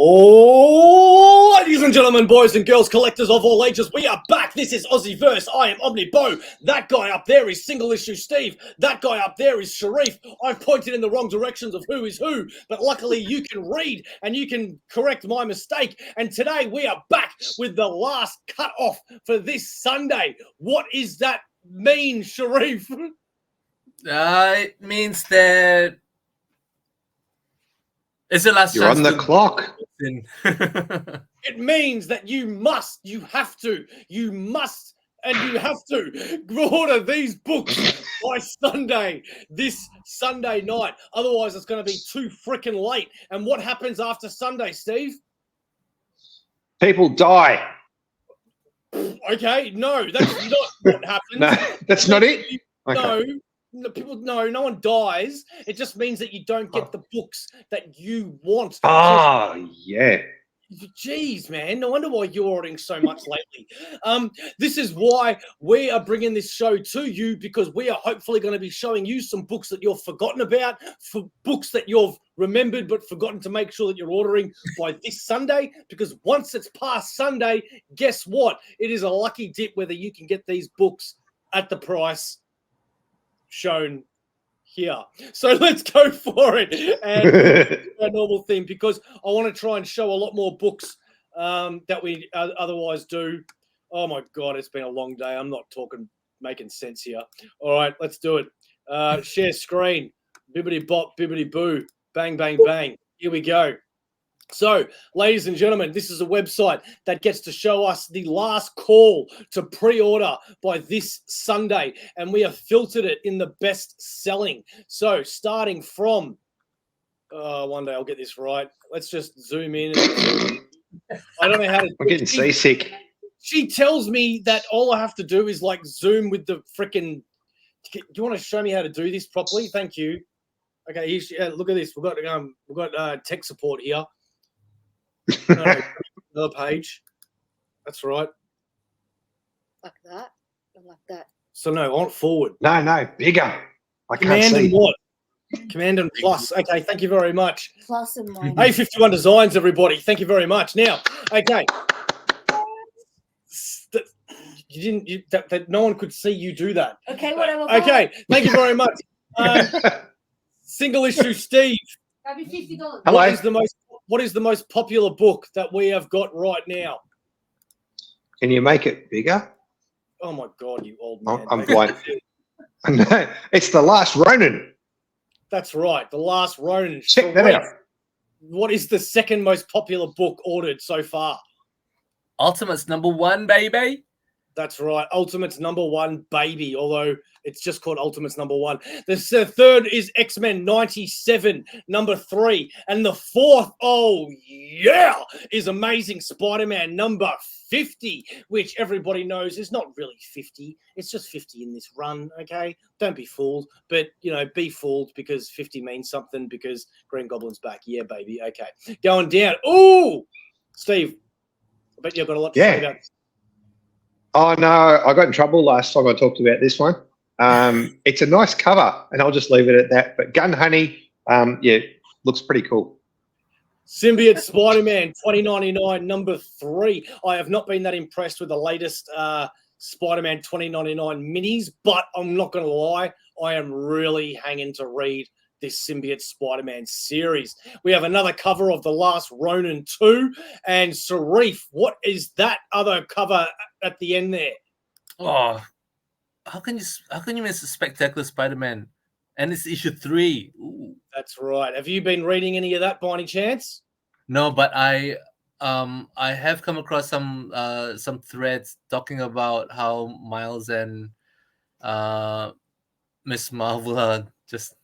Oh, ladies and gentlemen, boys and girls, collectors of all ages, we are back. This is Aussieverse. I am OmniBeau. That guy up there is SingleIssue Steve. That guy up there is Sharif. I've pointed in the wrong directions of who is who, but luckily you can read and you can correct my mistake. And today we are back with the last cut-off for this Sunday. What does that mean, Sharif? It means that it's the last You're chance on the to- clock. It means that you have to order these books by Sunday, this Sunday night. Otherwise, it's going to be too freaking late. And what happens after Sunday, Steve? People die. Okay, no, that's not what happens. No, that's not it. Okay. No one dies. It just means that you don't get the books that you want. Oh, yeah. Jeez, man, no wonder why you're ordering so much lately. This is why we are bringing this show to you, because we are hopefully going to be showing you some books that you've forgotten about, for books that you've remembered but forgotten to make sure that you're ordering by this Sunday, because once it's past Sunday, guess what? It is a lucky dip whether you can get these books at the price shown here. So let's go for it. And our normal thing, because I want to try and show a lot more books that we otherwise do. Oh my God, it's been a long day. I'm not making sense here. All right, let's do it. Share screen. Bibbity bop, bibbity boo. Bang, bang, bang. Here we go. So, ladies and gentlemen, this is a website that gets to show us the last call to pre-order by this Sunday, and we have filtered it in the best selling. So, starting from, one day I'll get this right. Let's just zoom in. I don't know how to. I'm getting seasick. She tells me that all I have to do is like zoom with the freaking. Do you want to show me how to do this properly? Thank you. Okay, look at this. We've got tech support here. No, another page. That's right. Like that. Or like that. So no, on forward. No, bigger. I can't Command see. and what? Command and plus. Okay, thank you very much. Plus and minus. A51 Designs, everybody. Thank you very much. Now, okay. That no one could see you do that. Okay, whatever. Okay, thank you very much. SingleIssue Steve. That'd be $50. Hello. What is the most popular book that we have got right now? Can you make it bigger? Oh my God, you old man. I'm blind. No, it's The Last Ronin. That's right, The Last Ronin. Check that out. What is the second most popular book ordered so far? Ultimate's #1, baby. That's right, Ultimate's #1, baby, although it's just called Ultimate's #1. The third is X-Men 97, #3. And the fourth, oh yeah, is Amazing Spider-Man #50, which everybody knows is not really 50. It's just 50 in this run, okay? Don't be fooled, but, be fooled because 50 means something, because Green Goblin's back. Yeah, baby, okay. Going down. Ooh, Steve, I bet you've got a lot to say about this. Oh, no, I got in trouble last time I talked about this one. It's a nice cover, and I'll just leave it at that. But Gun Honey, looks pretty cool. Symbiote Spider-Man 2099 #3. I have not been that impressed with the latest Spider-Man 2099 minis, but I'm not going to lie, I am really hanging to read this Symbiote Spider-Man series. We have another cover of The Last Ronin 2. And Sharif, what is that other cover at the end there? Oh, how can you miss a Spectacular Spider-Man? And it's issue 3. Ooh. That's right. Have you been reading any of that by any chance? No, but I have come across some threads talking about how Miles and Miss Marvel are just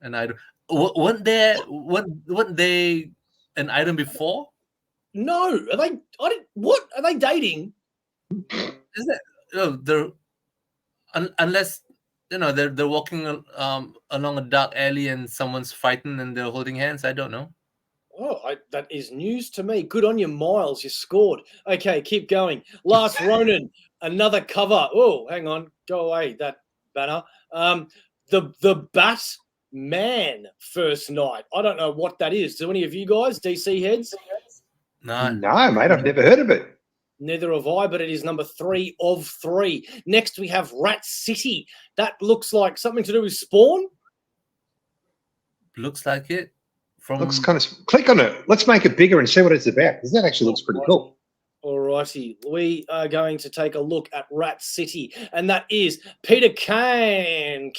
an item. Weren't they an item before? No. Are they? What are they dating? Is that? Oh, they're unless they're walking along a dark alley and someone's fighting and they're holding hands. I don't know. Oh, that is news to me. Good on you, Miles. You scored. Okay, keep going. Last Ronin, another cover. Oh, hang on. Go away, that banner. The Bat Man First Night. I don't know what that is. Do any of you guys, DC heads? No. No, mate, I've never heard of it. Neither have I, but it is number 3 of 3. Next, we have Rat City. That looks like something to do with Spawn. Looks like it. Looks kind of. Click on it. Let's make it bigger and see what it's about, because that actually looks pretty cool. Alrighty, we are going to take a look at Rat City, and that is Peter Khan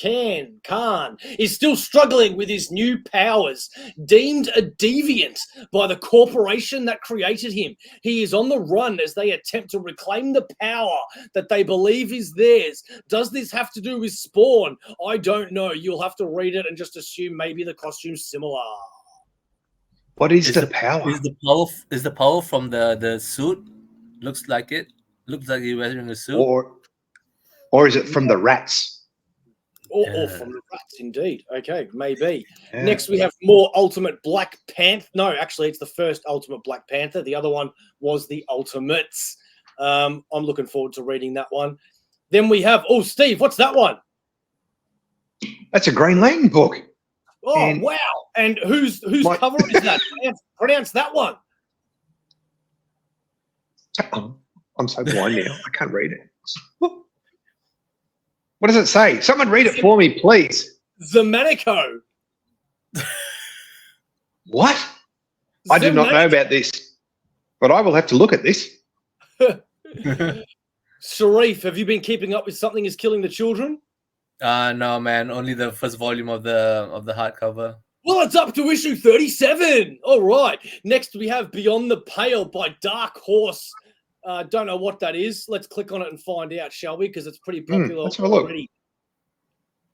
is still struggling with his new powers, deemed a deviant by the corporation that created him. He is on the run as they attempt to reclaim the power that they believe is theirs. Does this have to do with Spawn? I don't know. You'll have to read it and just assume maybe the costume's similar. What is the power? Is the power from the suit? Looks like it. Looks like he's wearing a suit. Or is it from the rats? Or from the rats, indeed. Okay, maybe. Yeah. Next, we have more Ultimate Black Panther. No, actually, it's the first Ultimate Black Panther. The other one was the Ultimates. I'm looking forward to reading that one. Then we have, Steve, what's that one? That's a Green Lantern book. Oh, wow. And whose cover is that? Pronounce that one. I'm so blind now. I can't read it. What does it say? Someone read it for me, please. Zamanico. What? I do not know about this, but I will have to look at this. Sharif, have you been keeping up with Something Is Killing the Children? No, man. Only the first volume of the hardcover. Well, it's up to issue 37. All right. Next, we have Beyond the Pale by Dark Horse. Don't know what that is. Let's click on it and find out, shall we? Because it's pretty popular let's have a look. already.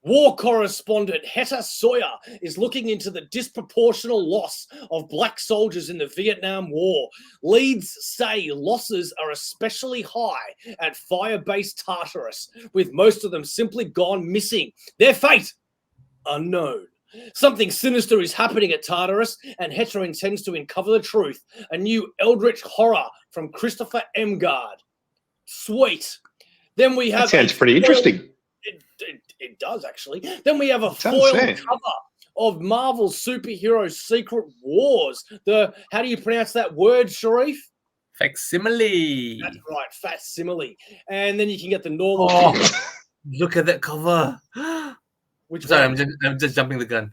War correspondent Hetta Sawyer is looking into the disproportional loss of black soldiers in the Vietnam War. Leads say losses are especially high at Firebase Tartarus, with most of them simply gone missing. Their fate unknown. Something sinister is happening at Tartarus, and Hetta intends to uncover the truth. A new eldritch horror from Christopher Emgard. Sweet. Then we have... That sounds pretty interesting. It does, actually. Then we have a foil cover of Marvel's Superhero Secret Wars. How do you pronounce that word, Sharif? Facsimile. That's right, facsimile. And then you can get the normal... Look at that cover. Which Sorry, one? I'm just jumping the gun.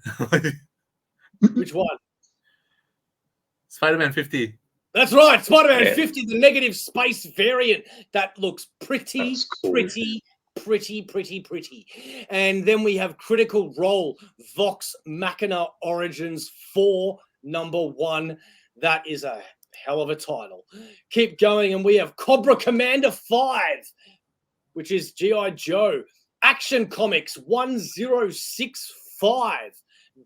Which one? Spider-Man 50. That's right, Spider-Man 50, the negative space variant. That looks pretty, cool. pretty. And then we have Critical Role, Vox Machina Origins 4, #1. That is a hell of a title. Keep going, and we have Cobra Commander 5, which is G.I. Joe. Action Comics 1065.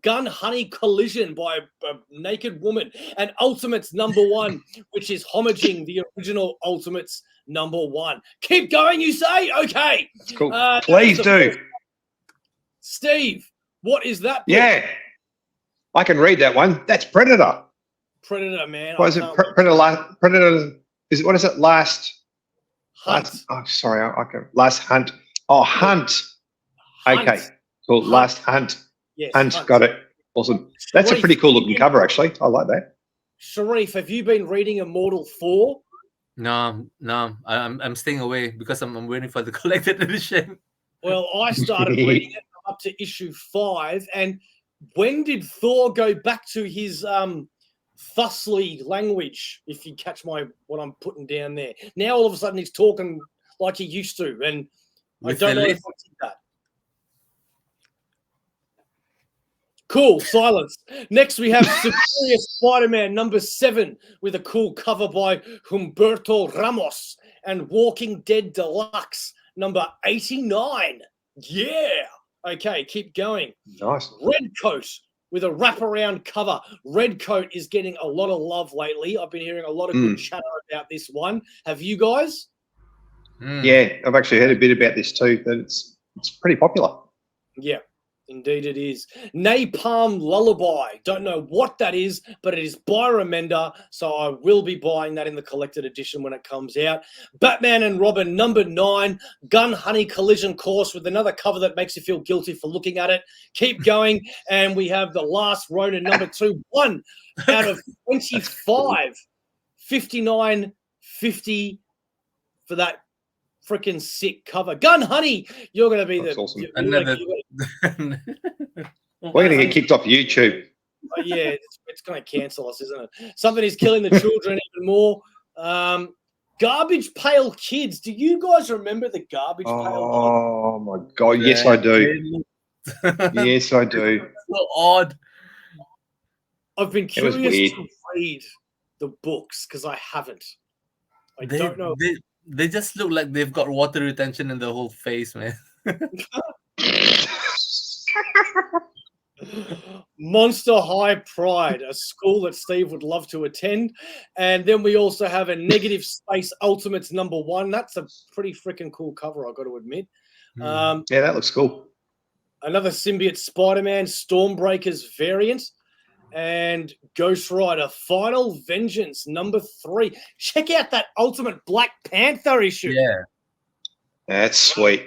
Gun Honey Collision by a naked woman. And Ultimates #1, which is homaging the original Ultimates #1. Keep going, you say? Okay. That's cool. Please do. Steve, what is that book? Yeah. I can read that one. That's Predator. Predator, man. What is it? Predator. Is it? What is it? Last Hunt. Last Hunt. Oh, Hunt. Okay. Cool. Hunt. Last Hunt. Yes, Hunt. Got it. Awesome. That's a pretty cool looking cover, actually. I like that. Sharif, have you been reading Immortal 4? No. I'm staying away because I'm waiting for the collected edition. Well, I started reading it up to issue 5. And when did Thor go back to his Thusly language, if you catch what I'm putting down there? Now all of a sudden he's talking like he used to, and I don't know if I did that. Cool, silence. Next, we have Superior Spider-Man #7 with a cool cover by Humberto Ramos, and Walking Dead Deluxe #89. Yeah. Okay, keep going. Nice. Redcoat with a wraparound cover. Redcoat is getting a lot of love lately. I've been hearing a lot of good chatter about this one. Have you guys? Yeah, I've actually heard a bit about this too, but it's pretty popular. Yeah, Indeed it is. Napalm Lullaby. Don't know what that is, but it is by Remender, so I will be buying that in the collected edition when it comes out. Batman and Robin number 9, Gun Honey Collision Course with another cover that makes you feel guilty for looking at it. Keep going, and we have the last Ronin number 2, 1 out of 25, 59.50 for that freaking sick cover. Gun Honey, you're going to be That's the awesome. We're going to get kicked off YouTube. Yeah, it's going to cancel us, isn't it? Something is killing the children even more. Garbage Pail Kids. Do you guys remember the Garbage Pail Kids? Oh my God! Yes, I do. Yes, I do. So odd. I've been curious to read the books because I haven't. I don't know. They just look like they've got water retention in the whole face, man. Monster High Pride, a school that Steve would love to attend. And then we also have a Negative Space Ultimates number 1. That's a pretty freaking cool cover, I've got to admit. Yeah, that looks cool. Another Symbiote Spider-Man Stormbreakers variant. And Ghost Rider Final Vengeance number 3. Check out that Ultimate Black Panther issue. Yeah. That's sweet.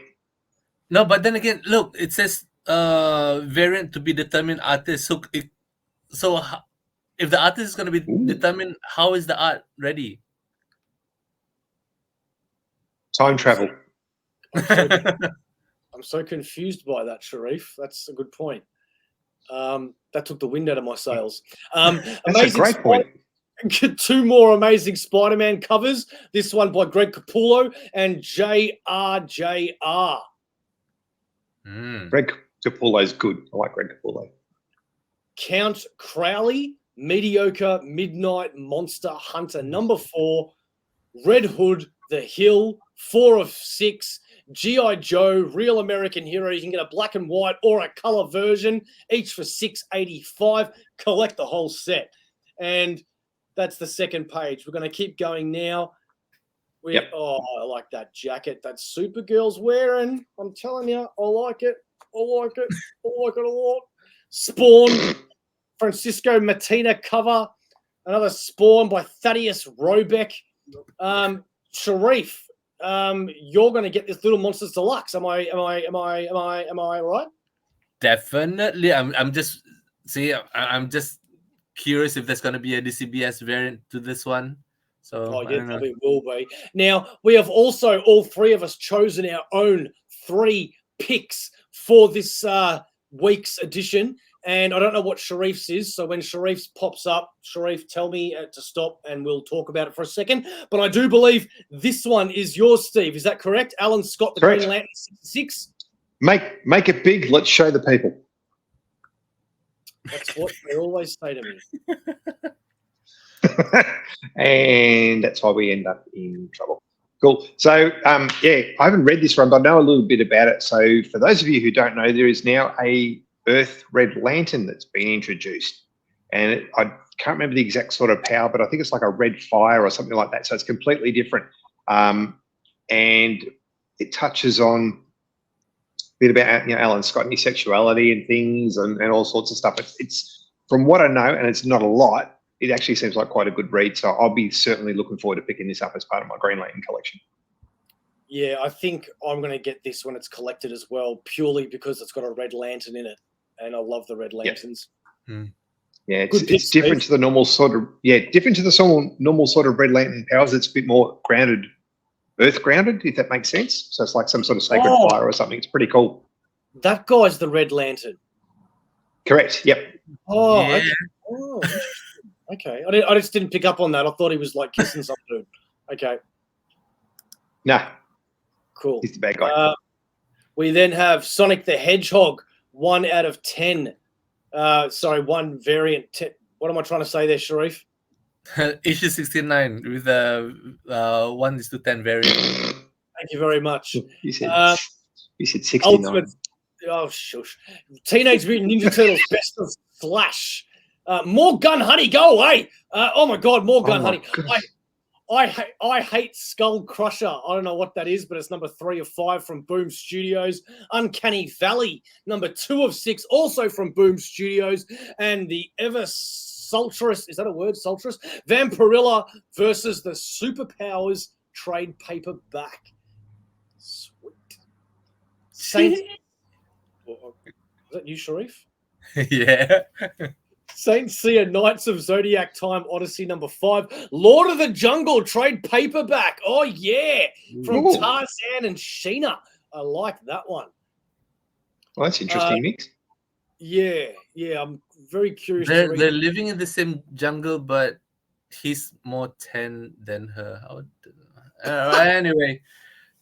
No, but then again, look, it says variant to be determined artist. So if the artist is going to be determined, how is the art ready? Time travel. I'm so confused by that, Sharif. That's a good point. That took the wind out of my sails. That's a great point. 2 more amazing Spider-Man covers. This one by Greg Capullo and JRJR. Greg Capullo's good. I like Greg Capullo. Count Crowley, Mediocre Midnight Monster Hunter number 4. Red Hood, The Hill, 4 of 6. G.I. Joe, Real American Hero. You can get a black and white or a color version, each for $6.85. Collect the whole set. And that's the second page. We're going to keep going now. Oh, I like that jacket that Supergirl's wearing. I'm telling you, I like it. I like it. I like it a lot. Spawn, Francisco Martina cover. Another Spawn by Thaddeus Robeck. Sharif, you're going to get this Little Monsters Deluxe. Am I right? Definitely. I'm just curious if there's going to be a DCBS variant to this one. So yeah, probably will be. Now, we have also, all 3 of us, chosen our own 3 picks for this week's edition. And I don't know what Sharif's is. So when Sharif's pops up, Sharif, tell me to stop and we'll talk about it for a second. But I do believe this one is yours, Steve. Is that correct? Alan Scott, the Green Lantern 66? Make it big. Let's show the people. That's what they always say to me. And that's why we end up in trouble. Cool. So, I haven't read this one, but I know a little bit about it. So for those of you who don't know, there is now a Earth Red Lantern that's been introduced. And I can't remember the exact sort of power, but I think it's like a red fire or something like that. So it's completely different. And it touches on a bit about Alan Scott and his sexuality and things and all sorts of stuff. It's from what I know, and it's not a lot, it actually seems like quite a good read. So I'll be certainly looking forward to picking this up as part of my Green Lantern collection. Yeah, I think I'm going to get this when it's collected as well, purely because it's got a Red Lantern in it. And I love the Red Lanterns. Yep. Yeah, it's different to the normal sort of normal sort of Red Lantern powers. It's a bit more grounded, earth grounded, if that makes sense. So it's like some sort of sacred fire or something. It's pretty cool. That guy's the Red Lantern. Correct. Yep. Oh, yeah. Okay. I just didn't pick up on that. I thought he was like kissing some dude. Okay. Nah. Cool. He's the bad guy. We then have Sonic the Hedgehog, 1 out of 10. One variant. What am I trying to say there, Sharif? Issue 69 with a 1:10 variant. Thank you very much. You said 69. Ultimate, shush. Teenage Mutant Ninja Turtles Best of Slash. More Gun Honey, go away. Oh my God, more Gun Honey. I hate Skull Crusher. I don't know what that is, but it's number 3 of 5 from Boom Studios. Uncanny Valley, number 2 of 6, also from Boom Studios. And the ever sultrous, is that a word? Sultrous? Vampirilla versus the Superpowers trade paperback. Sweet. Saint. Is that you, Sharif? Yeah. Saint Seiya Knights of Zodiac Time Odyssey number 5. Lord of the Jungle trade paperback. Oh, yeah. From Ooh. Tarzan and Sheena. I like that one. Well, that's interesting, mix. Yeah. I'm very curious. They're to read. they're living in the same jungle, but he's more 10 than her. Anyway,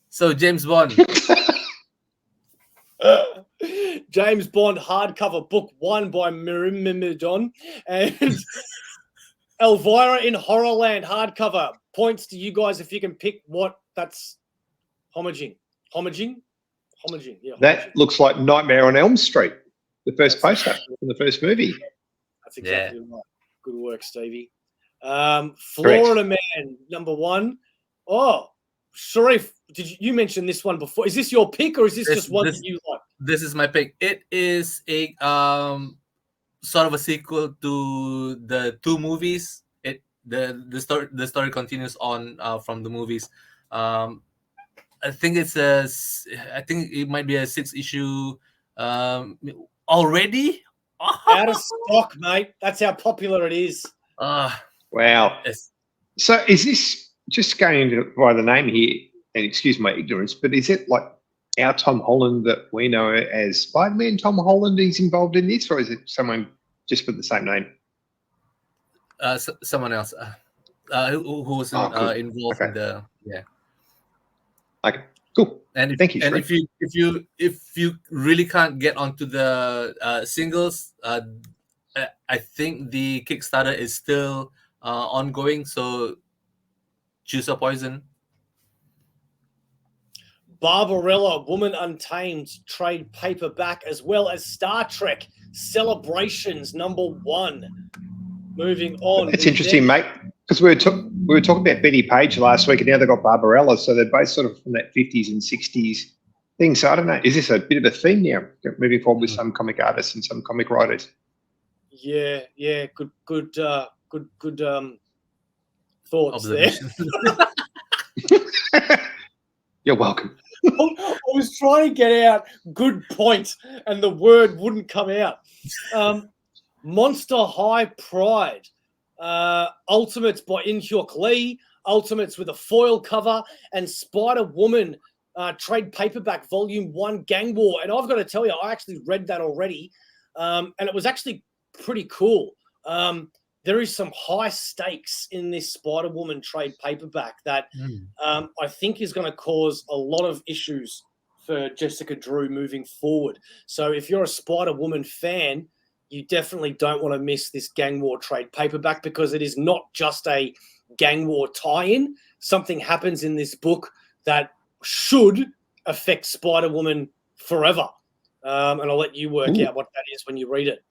so James Bond. James Bond hardcover book 1 by Mirimidon and Elvira in Horrorland hardcover. Points to you guys if you can pick what that's homaging. Yeah, That looks like Nightmare on Elm Street, the first poster from the first movie. That's exactly right. Good work, Stevie. Florida Man number 1. Oh, Sharif, you mention this one before? Is this your pick, or is this just one that you like? This is my pick. It is a sort of a sequel to the 2 movies. The story continues on from the movies. I think it might be a 6-issue already. Out of stock, mate. That's how popular it is. Wow. Yes. So is this, just going into by the name here, and excuse my ignorance, but is it like our Tom Holland that we know as Spider-Man Tom Holland is involved in this, or is it someone just with the same name? Someone else who was cool. involved in the Okay, cool. And thank you. And if you really can't get onto the singles, I think the Kickstarter is still ongoing. So choose a poison. Barbarella, Woman Untamed trade paperback, as well as Star Trek Celebrations number 1. Moving on. It's interesting, mate, because we were talking about Betty Page last week, and now they've got Barbarella, so they're both sort of from that 50s and 60s thing. So I don't know, is this a bit of a theme now, moving forward with some comic artists and some comic writers? Yeah, good thoughts there. You're welcome. I was trying to get out good point, and the word wouldn't come out. Monster High Pride, Ultimates by In-Hyuk Lee, Ultimates with a foil cover, and Spider-Woman trade paperback volume 1 Gang War. And I've got to tell you, I actually read that already, and it was actually pretty cool. There is some high stakes in this Spider-Woman trade paperback that I think is going to cause a lot of issues for Jessica Drew moving forward. So if you're a Spider-Woman fan, you definitely don't want to miss this Gang War trade paperback, because it is not just a Gang War tie-in. Something happens in this book that should affect Spider-Woman forever. And I'll let you work out what that is when you read it.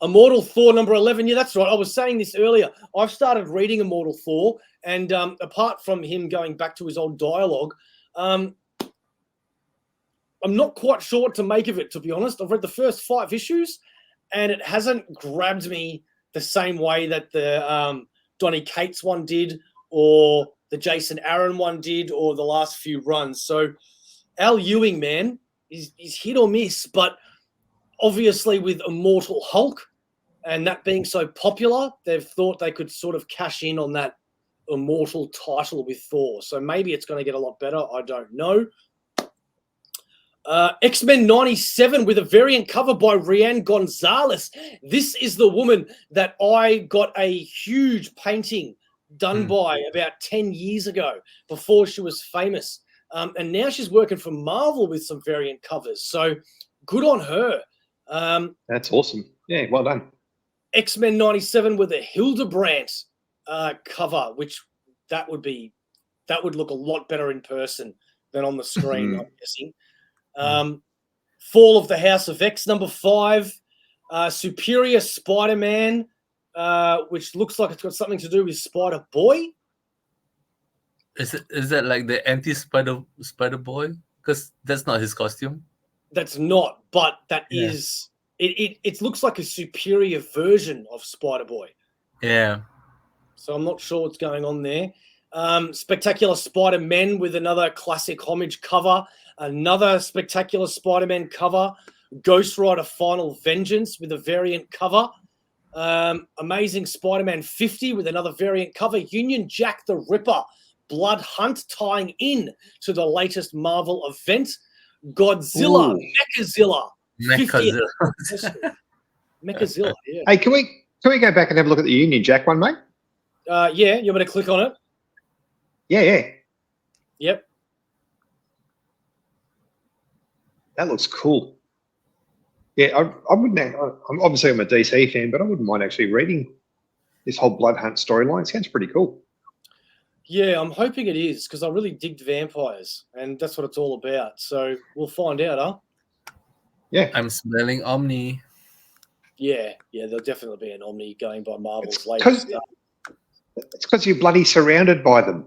Immortal Thor number 11. Yeah, that's right. I was saying this earlier. I've started reading Immortal Thor, and apart from him going back to his old dialogue, I'm not quite sure what to make of it, to be honest. I've read the first 5 issues, and it hasn't grabbed me the same way that the Donny Cates one did, or the Jason Aaron one did, or the last few runs. So Al Ewing, man, he's hit or miss, but obviously with Immortal Hulk and that being so popular, they've thought they could sort of cash in on that Immortal title with Thor. So maybe it's going to get a lot better. I don't know. X-Men 97 with a variant cover by Rianne Gonzalez. This is the woman that I got a huge painting done by about 10 years ago, before she was famous. And now she's working for Marvel with some variant covers. So good on her. That's awesome. Yeah, well done. X-Men 97 with a Hildebrandt cover, which that would look a lot better in person than on the screen, I'm guessing. Fall of the House of X number 5, Superior Spider-Man which looks like it's got something to do with Spider Boy. Is that like the anti-Spider Boy? Because that's not his costume. That's not, but that Yeah. is. It looks like a superior version of Spider Boy. Yeah. So I'm not sure what's going on there. Spectacular Spider-Man with another classic homage cover. Another Spectacular Spider-Man cover. Ghost Rider Final Vengeance with a variant cover. Amazing Spider-Man 50 with another variant cover. Union Jack the Ripper Blood Hunt tying in to the latest Marvel event. Godzilla, Ooh. Mechazilla. 50th Mechazilla. anniversary. Mechazilla, yeah. Hey, can we go back and have a look at the Union Jack one, mate? Yeah, you want me to click on it? Yeah. Yep. That looks cool. Yeah, I wouldn't. I'm obviously I'm a DC fan, but I wouldn't mind actually reading this whole Blood Hunt storyline. Sounds pretty cool. Yeah, I'm hoping it is because I really dig vampires, and that's what it's all about. So we'll find out, huh? Yeah. I'm smelling Omni. Yeah, there'll definitely be an Omni going by Marvel's It's latest. It's because you're bloody surrounded by them.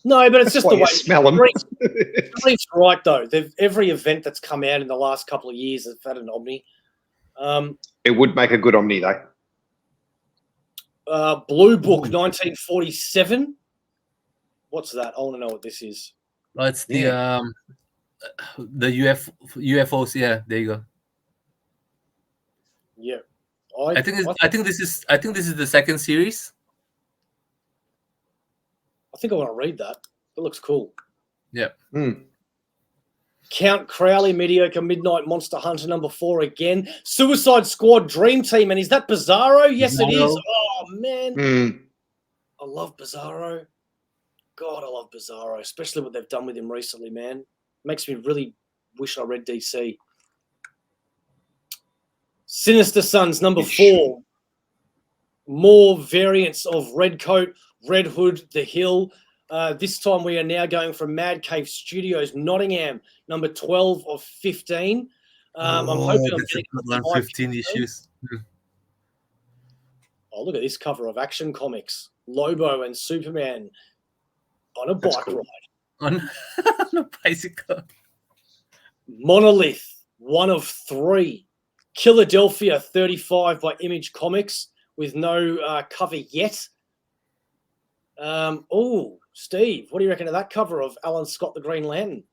No, but it's That's just why the you way. smell them. It's right though. Every event that's come out in the last couple of years has had an Omni. It would make a good Omni though. Blue Book, 1947. What's that? I want to know what this is. Oh, it's the UFOs. Yeah, there you go. Yeah, I think this is the second series. I think I want to read that. It looks cool. Yeah. Count Crowley, Mediocre Midnight Monster Hunter #4 again. Suicide Squad Dream Team. And is that Bizarro? Yes, it is. Oh, man. I love Bizarro. God, I love Bizarro, especially what they've done with him recently, man. Makes me really wish I read DC. Sinister Sons #4. More variants of Red Coat, Red Hood, The Hill. This time we are now going from Mad Cave Studios, Nottingham, #12 of 15. I'm hoping I'm getting 15 issues. Oh, look at this cover of Action Comics. Lobo and Superman on a bike ride. On a bicycle. Monolith, 1 of 3. Philadelphia, 35 by Image Comics with no cover yet. Steve, what do you reckon of that cover of Alan Scott, the Green Lantern?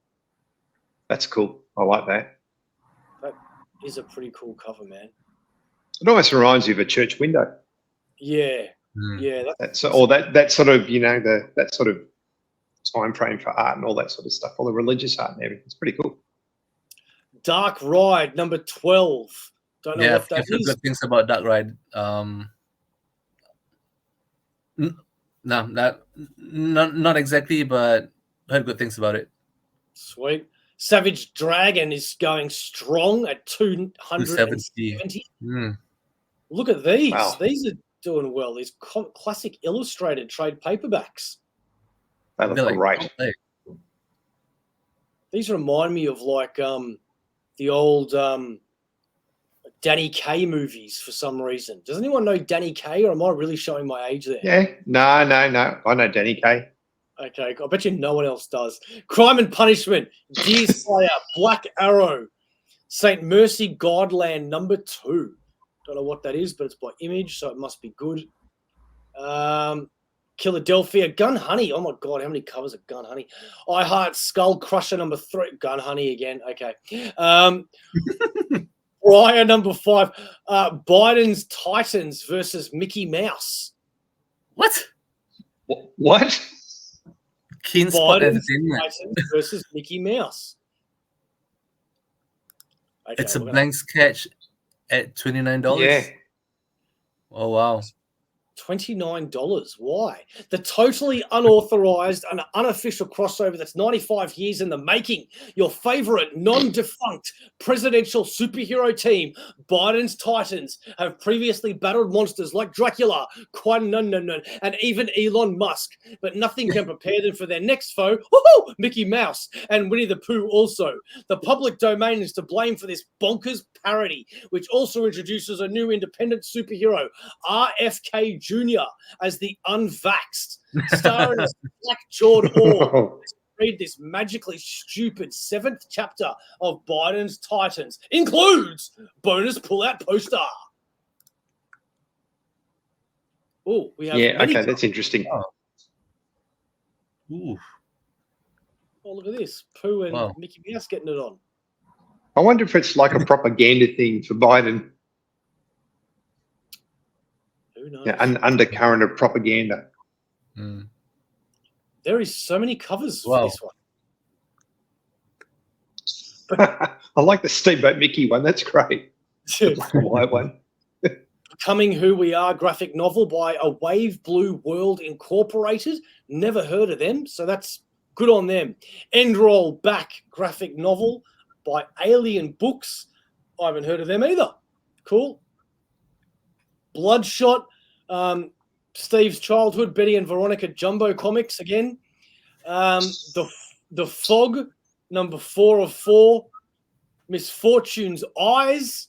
That's cool. I like that. That is a pretty cool cover, man. It almost reminds you of a church window. Yeah, yeah. That sort of that sort of time frame for art and all that sort of stuff, all the religious art and everything. It's pretty cool. Dark Ride, #12. Don't know what that I've heard is. good things about Dark Ride. Not exactly, but heard good things about it. Sweet. Savage Dragon is going strong at 270. Look at these. Wow. These are doing well. These classic illustrated trade paperbacks. They look great. These remind me of like the old Danny Kaye movies for some reason. Does anyone know Danny Kaye, or am I really showing my age there? Yeah. No. I know Danny Kaye. Okay, I bet you no one else does. Crime and Punishment, Deer Slayer, Black Arrow, St. Mercy Godland #2. Don't know what that is, but it's by Image, so it must be good. Philadelphia, Gun Honey. Oh my God, how many covers of Gun Honey? I Heart Skull Crusher #3. Gun Honey again. Okay. Briar #5. Biden's Titans versus Mickey Mouse. What? What? Keen Spot Biden's Entertainment. Titans versus Mickey Mouse. Okay, It's a blank sketch at $29. Yeah. Oh wow. $29. Why? The totally unauthorized and unofficial crossover that's 95 years in the making. Your favorite non-defunct presidential superhero team, Biden's Titans, have previously battled monsters like Dracula, and even Elon Musk. But nothing can prepare them for their next foe, Mickey Mouse and Winnie the Pooh also. The public domain is to blame for this bonkers parody, which also introduces a new independent superhero, RFK Jr. as the unvaxxed, starring as black-jawed whore. Read this magically stupid 7th chapter of Biden's Titans. Includes bonus pull-out poster. Oh, we have that's interesting. Ooh. Oh, look at this. Pooh and Mickey Mouse getting it on. I wonder if it's like a propaganda thing for Biden. Who knows? Yeah, an undercurrent of propaganda. Mm. There is so many covers for this one. I like the Steamboat Mickey one. That's great. The black and white one. Becoming Who We Are graphic novel by A Wave Blue World Incorporated. Never heard of them, so that's good on them. End Roll Back graphic novel by Alien Books. I haven't heard of them either. Cool. Bloodshot, Steve's childhood, Betty and Veronica Jumbo comics again. The Fog, number 4 of 4. Misfortune's Eyes.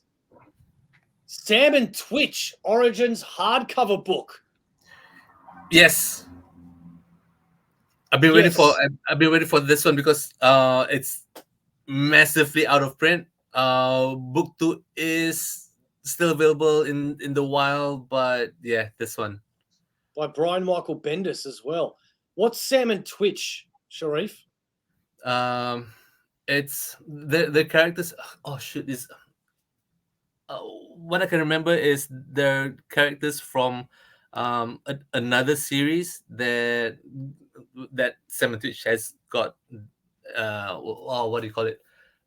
Sam and Twitch Origins hardcover book. Yes. I've been waiting for this one because it's massively out of print. Book 2 is still available in the wild, but yeah, this one by Brian Michael Bendis as well. What's Sam and Twitch, Sharif? It's the characters. Oh shit! Is what I can remember is their characters from another series that Sam and Twitch has got. What do you call it?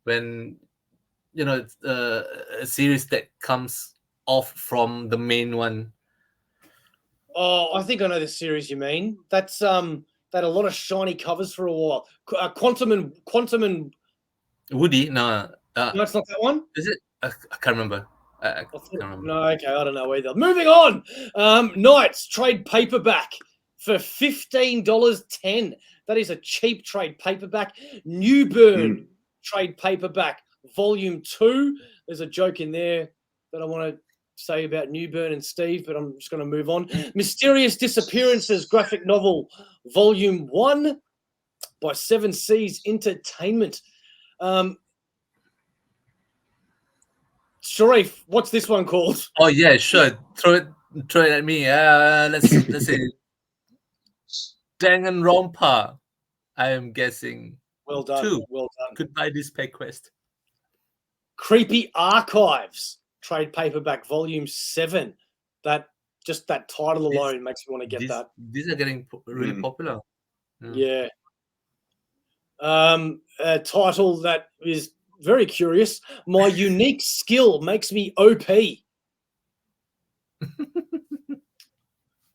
When it's a series that comes off from the main one. Oh, I think I know the series you mean. That's that had a lot of shiny covers for a while. Quantum and Woody. No, it's not that one. Is it? I can't remember. I can't remember. No, okay, I don't know either. Moving on. Knights trade paperback for $15.10. That is a cheap trade paperback. New Burn trade paperback, volume 2. There's a joke in there that I want to say about Newburn and Steve, but I'm just going to move on. Mysterious Disappearances graphic novel, volume 1 by 7 Seas Entertainment. Sharif, what's this one called? Oh yeah, sure. Throw it at me. Let's see. Danganronpa. I am guessing. Well done. 2. Well done. Goodbye, this pay quest. Creepy Archives trade paperback, volume 7. That title alone makes me want to get that. These are getting really popular. Yeah. A title that is very curious. My unique skill makes me OP.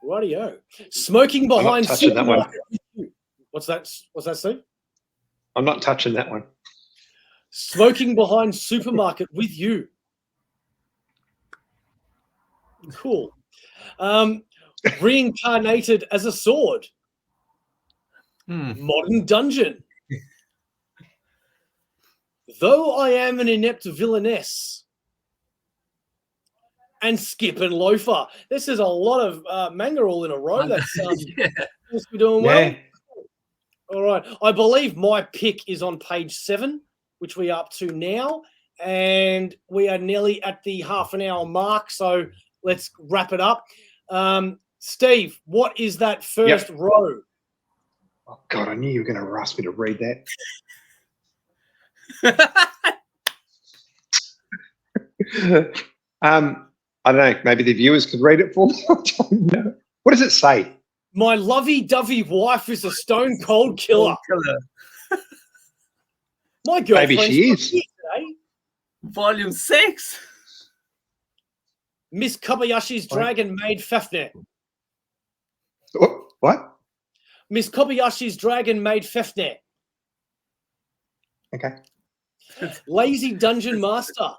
Rightio. Smoking behind supermarket. What's that, Steve? I'm not touching that one. Smoking behind supermarket with you. Cool. Reincarnated as a sword. Modern dungeon. Though I am an inept villainess. And Skip and Loafer. This is a lot of manga all in a row. That's must be doing well. All right. I believe my pick is on page 7, which we are up to now. And we are nearly at the half an hour mark. So let's wrap it up. Steve, what is that first row? Oh, God, I knew you were going to ask me to read that. I don't know. Maybe the viewers could read it for me. I don't know. What does it say? My lovey-dovey wife is a stone-cold killer. My girlfriend. Maybe she is. Today. Volume 6. Miss Kobayashi's Dragon Maid Fafnir. What? Miss Kobayashi's dragon made Fefnir. Okay. Lazy Dungeon Master.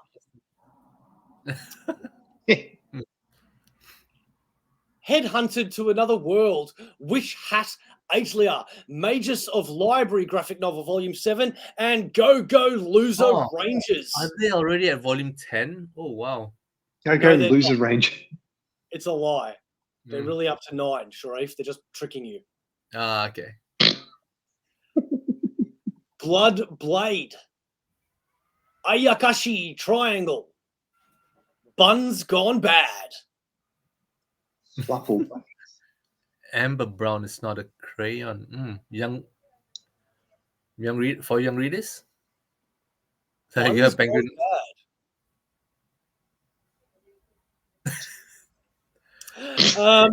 Headhunted to Another World. Wish Hat Aitlia. Magus of Library graphic novel volume 7 and Go Go Loser Rangers. Are they already at volume 10? Oh, wow. Go No, they're loser not. range. It's a lie. They're Mm. really up to 9, Sharif. They're just tricking you. Okay. Blood Blade. Ayakashi Triangle. Buns Gone Bad. Fluffle. Amber Brown is not a crayon. Young readers. So you have Buns Gone Penguin. Bad.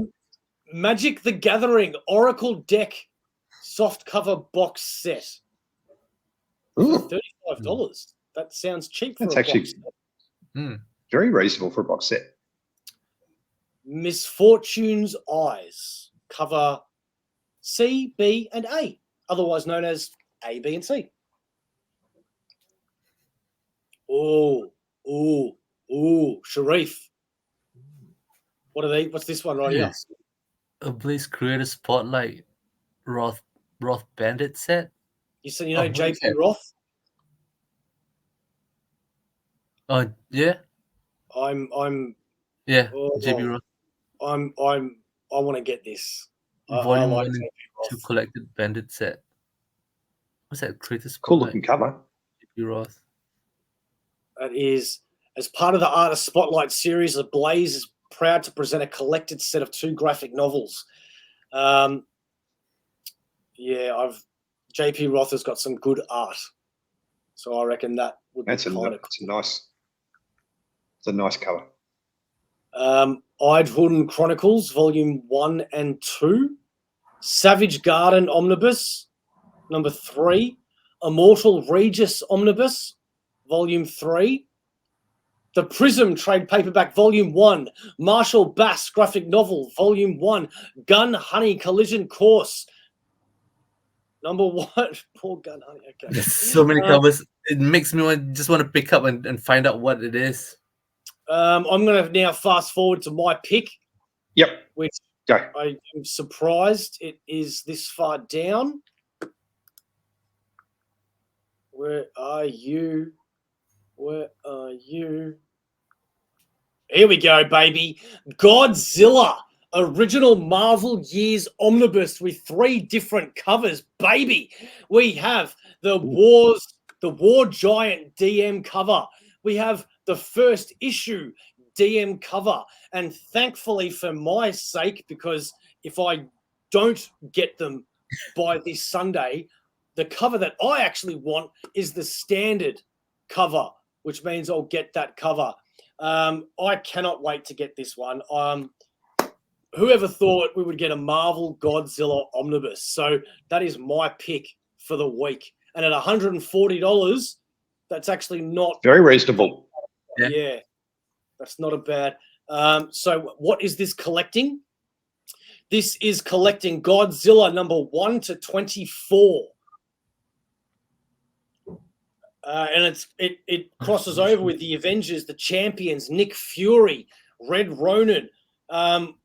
Magic the Gathering Oracle Deck soft cover box set. Ooh, $35. That sounds cheap for that's a actually box set. very reasonable for a box set. Misfortune's Eyes, cover C, B, and A, otherwise known as A, B, and C. Oh, Sharif. What are they? What's this one right here? A Blaze Creator Spotlight Roth Bandit set. You said you know Oh, JP okay. Roth? Oh yeah, Yeah, JB Roth. I want to get this. I Volume like 1 and JP 2 Roth. collected bandit set. What's that? Creator Cool Spotlight. looking cover. JB Roth. That is, as part of the Artist Spotlight series, the Blaze is proud to present a collected set of 2 graphic novels. JP Roth has got some good art, so I reckon that would be It's a nice cover. Eidhun Chronicles, Volume 1 and 2. Savage Garden Omnibus, number 3. Immortal Regis Omnibus, Volume 3. The Prism Trade Paperback, Volume 1. Marshall Bass Graphic Novel, Volume 1. Gun Honey Collision Course, number 1. Poor Gun Honey. Okay. There's so many covers. It makes me just want to pick up and find out what it is. I'm going to now fast forward to my pick. Yep. Which Go. I am surprised it is this far down. Where are you? Where are you? Here we go, baby. Godzilla, original Marvel Years Omnibus with 3 different covers, baby. We have the War Giant DM cover. We have the first issue DM cover. And thankfully for my sake, because if I don't get them by this Sunday, the cover that I actually want is the standard cover, which means I'll get that cover. I cannot wait to get this one. Whoever thought we would get a Marvel Godzilla omnibus? So that is my pick for the week. And at $140, that's actually not very reasonable. Yeah, that's not a bad. So what is this collecting? This is collecting Godzilla number 1 to 24. And it crosses over with the Avengers, the Champions, Nick Fury, Red Ronin,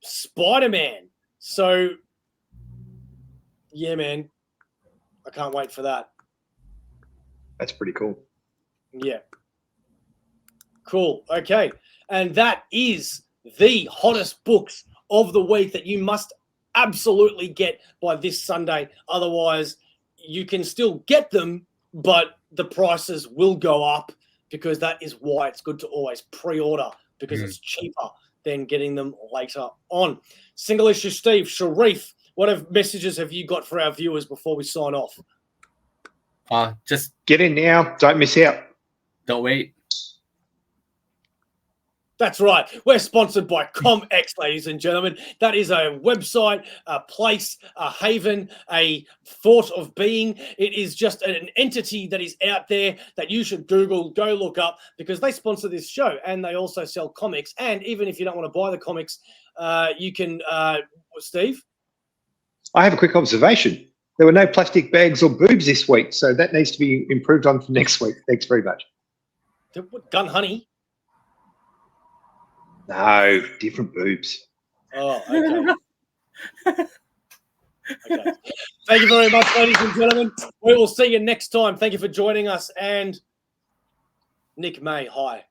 Spider-Man. So, yeah, man, I can't wait for that. That's pretty cool. Yeah. Cool. Okay. And that is the hottest books of the week that you must absolutely get by this Sunday. Otherwise, you can still get them, but the prices will go up, because that is why it's good to always pre-order, because it's cheaper than getting them later on. Single Issue Steve, Sharif, what messages have you got for our viewers before we sign off? Just get in now. Don't miss out. Don't wait. That's right. We're sponsored by Comx, ladies and gentlemen. That is a website, a place, a haven, a thought of being. It is just an entity that is out there that you should Google, go look up, because they sponsor this show and they also sell comics. And even if you don't want to buy the comics, you can, Steve? I have a quick observation. There were no plastic bags or boobs this week, so that needs to be improved on for next week. Thanks very much. Gun honey. No, different boobs. Oh, okay. Okay. Thank you very much, ladies and gentlemen. We will see you next time. Thank you for joining us. And Nick May, hi.